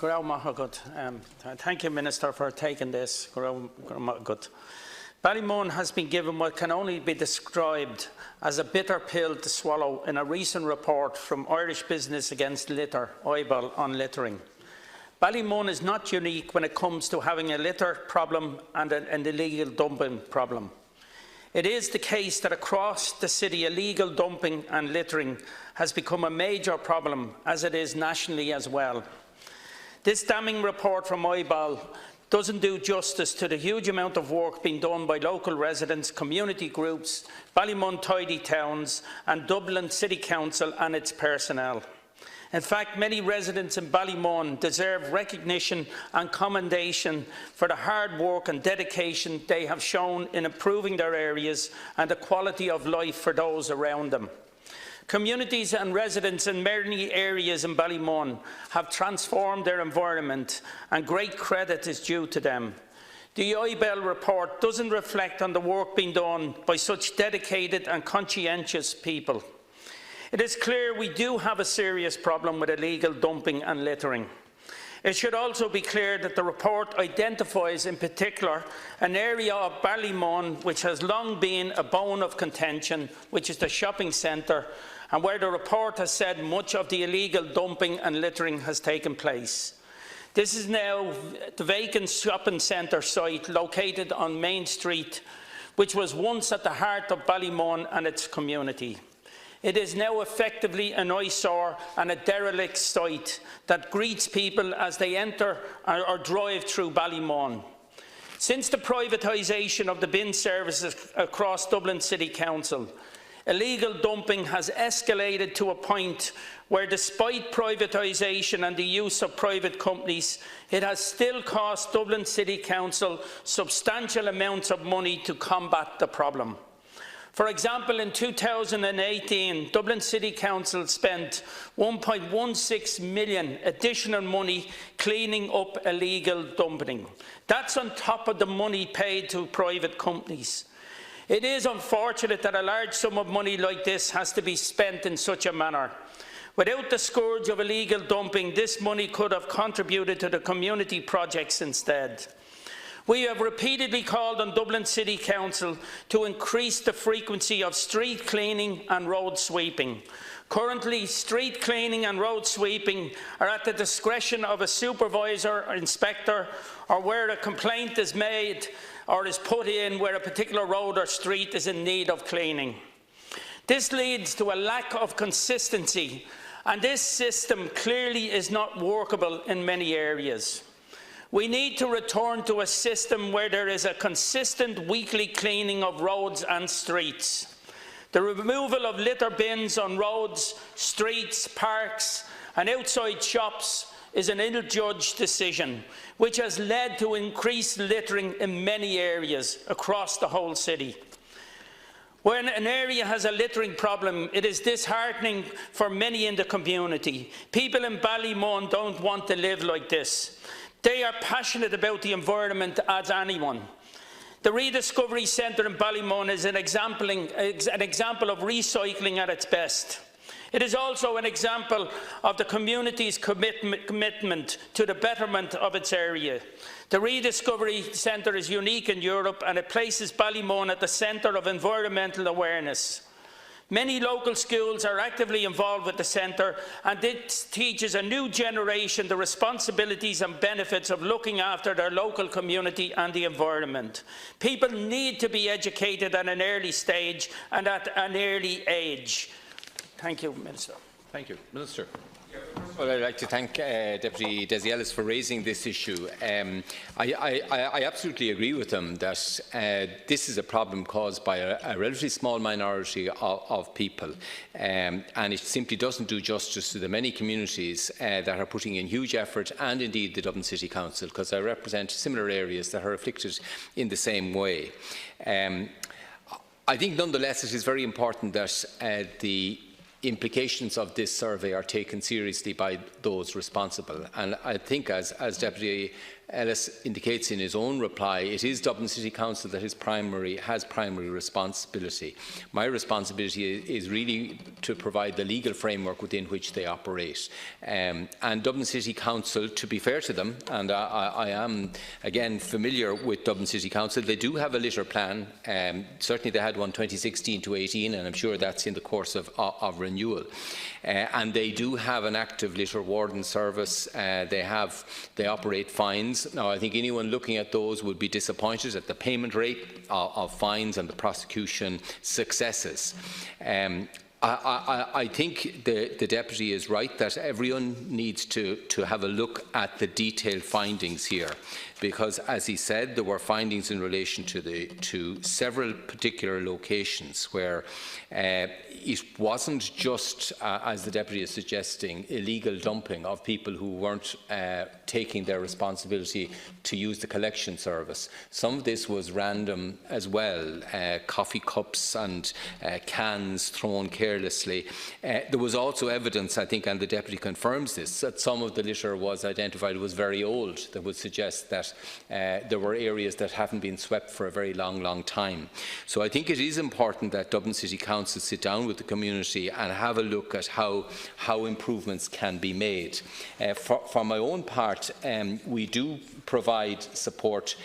Thank you, Minister, for taking this. Ballymun has been given what can only be described as a bitter pill to swallow in a recent report from Irish Business Against Litter, OIBAL, on littering. Ballymun is not unique when it comes to having a litter problem and an illegal dumping problem. It is the case that across the city, illegal dumping and littering has become a major problem, as it is nationally as well. This damning report from OIBAL doesn't do justice to the huge amount of work being done by local residents, community groups, Ballymun Tidy Towns and Dublin City Council and its personnel. In fact, many residents in Ballymun deserve recognition and commendation for the hard work and dedication they have shown in improving their areas and the quality of life for those around them. Communities and residents in many areas in Ballymun have transformed their environment, and great credit is due to them. The OIBAL report doesn't reflect on the work being done by such dedicated and conscientious people. It is clear we do have a serious problem with illegal dumping and littering. It should also be clear that the report identifies in particular an area of Ballymun which has long been a bone of contention, which is the shopping centre, and where the report has said much of the illegal dumping and littering has taken place. This is now the vacant shopping centre site located on Main Street, which was once at the heart of Ballymun and its community. It is now effectively an eyesore and a derelict site that greets people as they enter or drive through Ballymun. Since the privatisation of the bin services across Dublin City Council, illegal dumping has escalated to a point where, despite privatisation and the use of private companies, it has still cost Dublin City Council substantial amounts of money to combat the problem. For example, in 2018, Dublin City Council spent €1.16 million additional money cleaning up illegal dumping. That's on top of the money paid to private companies. It is unfortunate that a large sum of money like this has to be spent in such a manner. Without the scourge of illegal dumping, this money could have contributed to the community projects instead. We have repeatedly called on Dublin City Council to increase the frequency of street cleaning and road sweeping. Currently, street cleaning and road sweeping are at the discretion of a supervisor or inspector, or where a complaint is made or is put in where a particular road or street is in need of cleaning. This leads to a lack of consistency, and this system clearly is not workable in many areas. We need to return to a system where there is a consistent weekly cleaning of roads and streets. The removal of litter bins on roads, streets, parks and outside shops is an ill-judged decision, which has led to increased littering in many areas across the whole city. When an area has a littering problem, it is disheartening for many in the community. People in Ballymun don't want to live like this. They are passionate about the environment as anyone. The Rediscovery Centre in Ballymun is an example of recycling at its best. It is also an example of the community's commitment to the betterment of its area. The Rediscovery Centre is unique in Europe, and it places Ballymun at the centre of environmental awareness. Many local schools are actively involved with the centre, and this teaches a new generation the responsibilities and benefits of looking after their local community and the environment. People need to be educated at an early stage and at an early age. Thank you, Minister. Thank you. Minister. Well, I'd like to thank Deputy Dessie Ellis for raising this issue. I absolutely agree with him that this is a problem caused by a relatively small minority of people, and it simply doesn't do justice to the many communities that are putting in huge effort, and indeed the Dublin City Council, because I represent similar areas that are afflicted in the same way. I think nonetheless it is very important that the implications of this survey are taken seriously by those responsible. And I think, as Deputy Ellis indicates in his own reply, it is Dublin City Council that has primary responsibility. My responsibility is really to provide the legal framework within which they operate. And Dublin City Council, to be fair to them, and I am again familiar with Dublin City Council, they do have a litter plan. Certainly they had one 2016 to 18, and I'm sure that's in the course of renewal. And they do have an active litter warden service. They operate fines. Now, I think anyone looking at those would be disappointed at the payment rate of fines and the prosecution successes. I think the Deputy is right that everyone needs to have a look at the detailed findings here, because, as he said, there were findings in relation to several particular locations where it wasn't just, as the Deputy is suggesting, illegal dumping of people who weren't taking their responsibility to use the collection service. Some of this was random as well, coffee cups and cans thrown carelessly. There was also evidence, I think, and the Deputy confirms this, that some of the litter was identified was very old, that would suggest that there were areas that haven't been swept for a very long time. So I think it is important that Dublin City Council sit down with the community and have a look at how improvements can be made. For my own part, we do provide support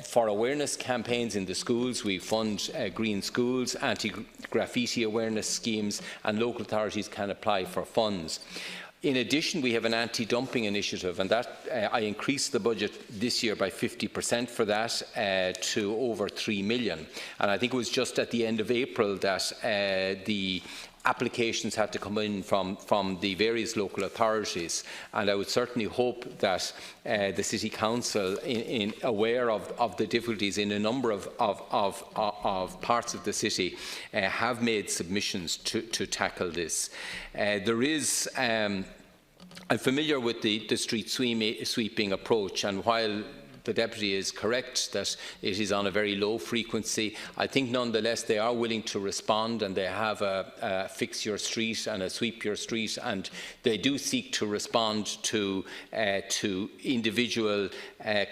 for awareness campaigns in the schools. We fund green schools, anti-graffiti awareness schemes, and local authorities can apply for funds. In addition, we have an anti-dumping initiative, and that I increased the budget this year by 50% for that to over 3 million. And I think it was just at the end of April that the applications had to come in from the various local authorities, and I would certainly hope that the City Council, aware of the difficulties in a number of parts of the city, have made submissions to tackle this. I'm familiar with the street sweeping approach, and while the Deputy is correct that it is on a very low frequency, I think nonetheless they are willing to respond, and they have a fix your street and a sweep your street, and they do seek to respond to individual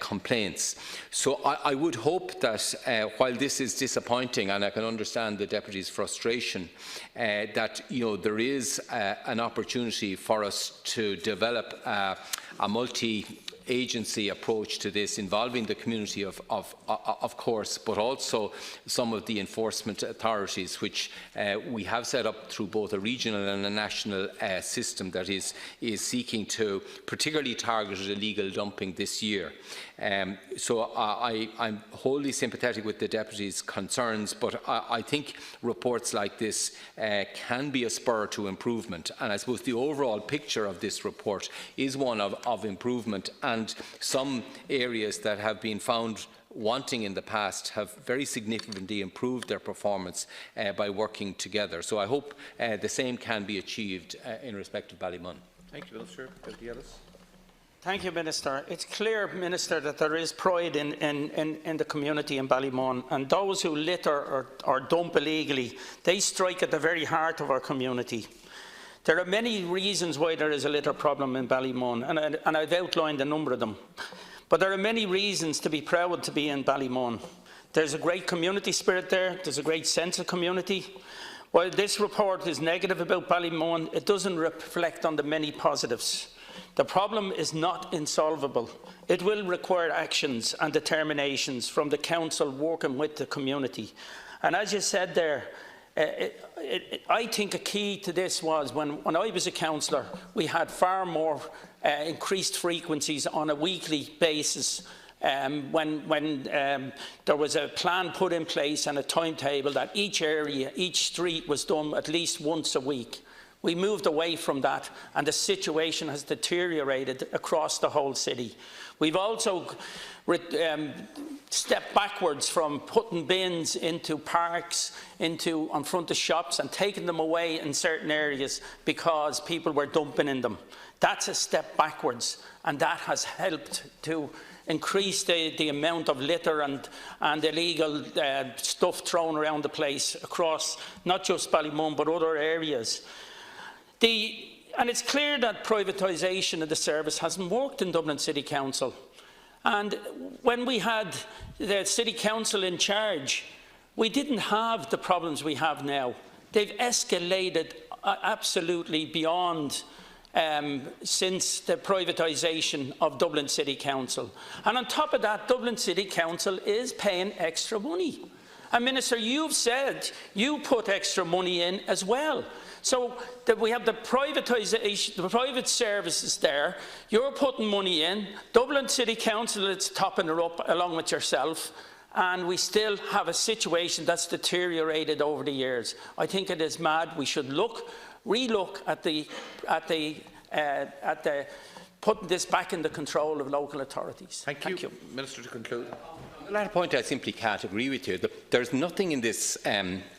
complaints. So I would hope that while this is disappointing, and I can understand the Deputy's frustration, that there is an opportunity for us to develop a multi-agency approach to this, involving the community of course, but also some of the enforcement authorities, which we have set up through both a regional and a national system that is seeking to particularly target illegal dumping this year. So I'm wholly sympathetic with the Deputy's concerns, but I think reports like this can be a spur to improvement, and I suppose the overall picture of this report is one of improvement, and some areas that have been found wanting in the past have very significantly improved their performance by working together. So I hope the same can be achieved in respect of Ballymun. Thank you, Minister. Dessie Ellis. Thank you, Minister. It's clear, Minister, that there is pride in the community in Ballymun, and those who litter or dump illegally, they strike at the very heart of our community. There are many reasons why there is a litter problem in Ballymun, and I've outlined a number of them. But there are many reasons to be proud to be in Ballymun. There's a great community spirit there. There's a great sense of community. While this report is negative about Ballymun, it doesn't reflect on the many positives. The problem is not insolvable. It will require actions and determinations from the Council working with the community. And as you said there, I think a key to this was when I was a councillor, we had far more increased frequencies on a weekly basis when there was a plan put in place and a timetable that each area, each street was done at least once a week. We moved away from that, and the situation has deteriorated across the whole city. We've also stepped backwards from putting bins into parks, on front of shops, and taking them away in certain areas because people were dumping in them. That's a step backwards, and that has helped to increase the amount of litter and illegal stuff thrown around the place across not just Ballymun but other areas. And it's clear that privatisation of the service hasn't worked in Dublin City Council. And when we had the City Council in charge, we didn't have the problems we have now. They've escalated absolutely beyond since the privatisation of Dublin City Council. And on top of that, Dublin City Council is paying extra money. And Minister, you've said you put extra money in as well. So that we have the privatisation, the private services there, you're putting money in, Dublin City Council is topping her up along with yourself, and we still have a situation that's deteriorated over the years. I think it is mad. We should relook at the putting this back in the control of local authorities. Thank you. Minister, to conclude. On the latter point, I simply can't agree with you. There's nothing in this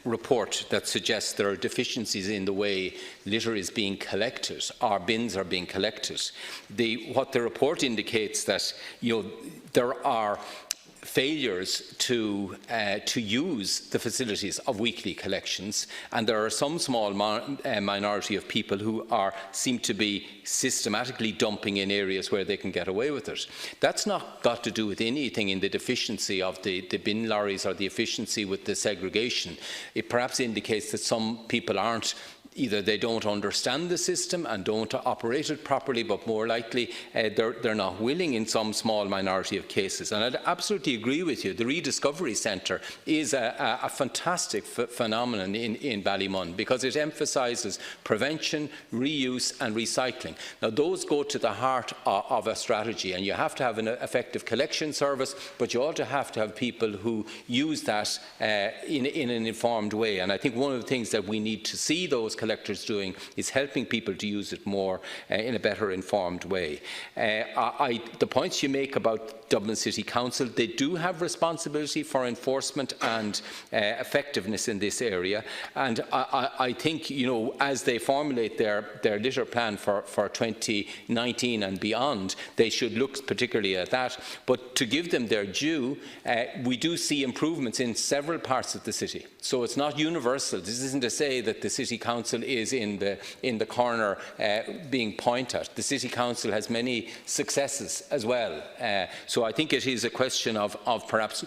report that suggests there are deficiencies in the way litter is being collected or bins are being collected. What the report indicates that there are failures to use the facilities of weekly collections, and there are some small minority of people who seem to be systematically dumping in areas where they can get away with it. That's not got to do with anything in the deficiency of the bin lorries or the efficiency with the segregation. It perhaps indicates that some people aren't either they don't understand the system and don't operate it properly, but more likely they're not willing in some small minority of cases. And I'd absolutely agree with you. The Rediscovery Centre is a fantastic phenomenon in Ballymun because it emphasises prevention, reuse and recycling. Now those go to the heart of a strategy, and you have to have an effective collection service, but you also have to have people who use that in an informed way. And I think one of the things that we need to see those collectors doing is helping people to use it more in a better informed way. The points you make about Dublin City Council, they do have responsibility for enforcement and effectiveness in this area, and I think, as they formulate their litter plan for 2019 and beyond, they should look particularly at that. But to give them their due, we do see improvements in several parts of the city. So it's not universal. This isn't to say that the City Council is in the corner being pointed at. The City Council has many successes as well. So I think it is a question of perhaps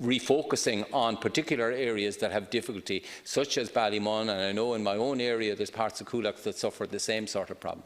refocusing on particular areas that have difficulty, such as Ballymun, and I know in my own area there's parts of Oireachtas that suffer the same sort of problem.